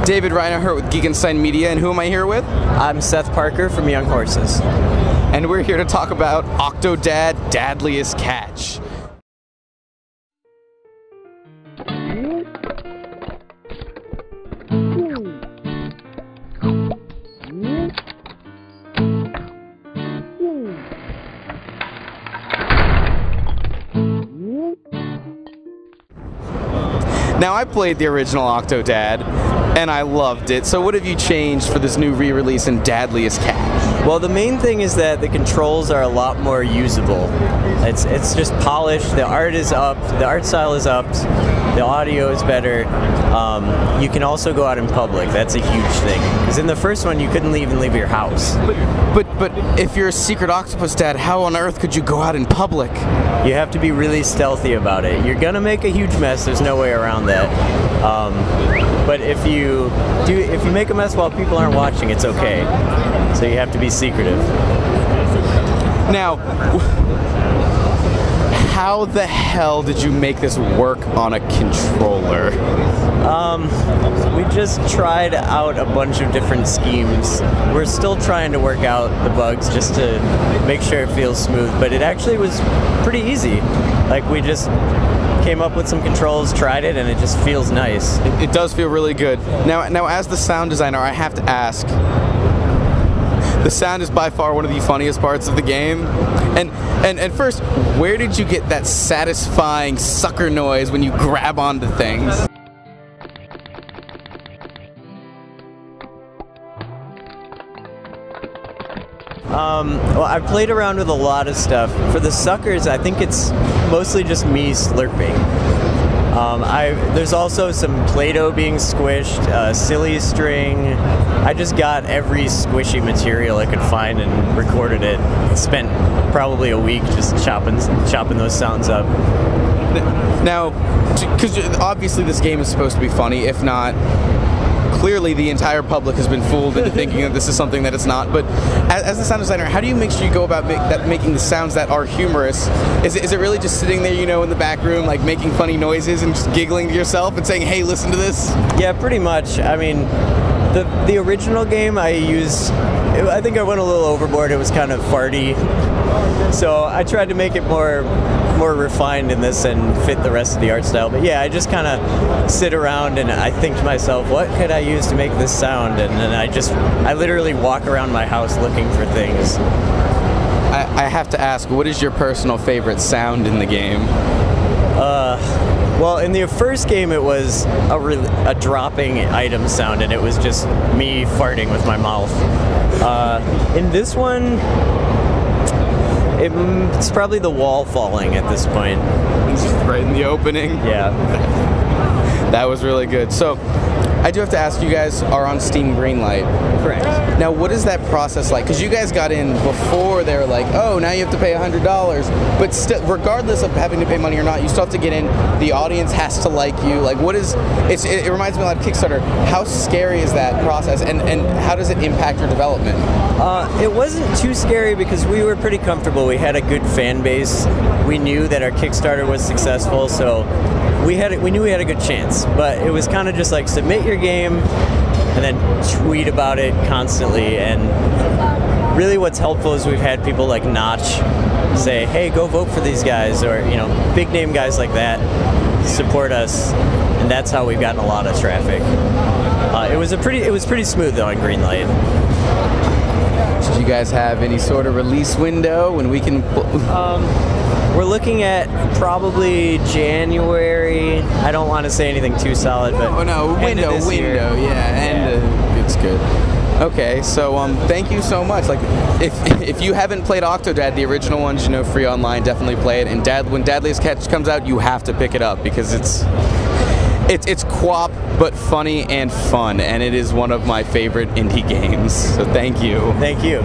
David Reinhardt with Geekenstein Media, and who am I here with? I'm Seth Parker from Young Horses. And we're here to talk about Octodad, Dadliest Catch. Now, I played the original Octodad, and I loved it. So what have you changed for this new re-release in Dadliest Catch? Well, the main thing is that the controls are a lot more usable. It's just polished, the art is up, the art style is up, the audio is better. You can also go out in public. That's a huge thing. Because in the first one, you couldn't even leave your house. But if you're a secret octopus dad, how on earth could you go out in public? You have to be really stealthy about it. You're gonna make a huge mess. There's no way around that. But if you make a mess while people aren't watching, it's okay. So you have to be secretive. Now, how the hell did you make this work on a controller? We just tried out a bunch of different schemes. We're still trying to work out the bugs just to make sure it feels smooth, but it actually was pretty easy. Like, we just came up with some controls, tried it, and it just feels nice. It does feel really good. Now, as the sound designer, I have to ask, the sound is by far one of the funniest parts of the game. And first, where did you get that satisfying sucker noise when you grab onto things? Well, I've played around with a lot of stuff. For the suckers, I think it's mostly just me slurping. There's also some Play-Doh being squished, silly string. I just got every squishy material I could find and recorded it. Spent probably a week just chopping those sounds up. Now, because obviously this game is supposed to be funny, if not, clearly the entire public has been fooled into thinking that this is something that it's not. But as the sound designer, how do you make sure you go about making the sounds that are humorous? Is it really just sitting there, you know, in the back room, like making funny noises and just giggling to yourself and saying, hey, listen to this? Yeah, pretty much. I mean, the original game I think I went a little overboard. It was kind of farty. So I tried to make it more refined in this and fit the rest of the art style. But yeah, I just kind of sit around and I think to myself, what could I use to make this sound? And then I literally walk around my house looking for things. I have to ask, what is your personal favorite sound in the game? Well, in the first game it was a dropping item sound, and it was just me farting with my mouth. In this one, it's probably the wall falling at this point. It's just right in the opening? Yeah. That was really good. So, I do have to ask, you guys are on Steam Greenlight. Correct. Now, what is that process like? Because you guys got in before they were like, oh, now you have to pay $100. But still, regardless of having to pay money or not, you still have to get in. The audience has to like you. Like, what is? It reminds me a lot of Kickstarter. How scary is that process, and how does it impact your development? It wasn't too scary because we were pretty comfortable. We had a good fan base. We knew that our Kickstarter was successful, so we knew we had a good chance. But it was kind of just like, submit your game and then tweet about it constantly. And really what's helpful is we've had people like Notch say, hey, go vote for these guys, or, you know, big name guys like that support us, and that's how we've gotten a lot of traffic. It was pretty smooth though on Greenlight. Did you guys have any sort of release window when we can? We're looking at probably January. I don't want to say anything too solid, but window, and it's good. Okay, so thank you so much. Like, if you haven't played Octodad, the original ones, you know, free online, definitely play it. And when Dadliest Catch comes out, you have to pick it up because it's co-op but funny and fun, and it is one of my favorite indie games. So thank you. Thank you.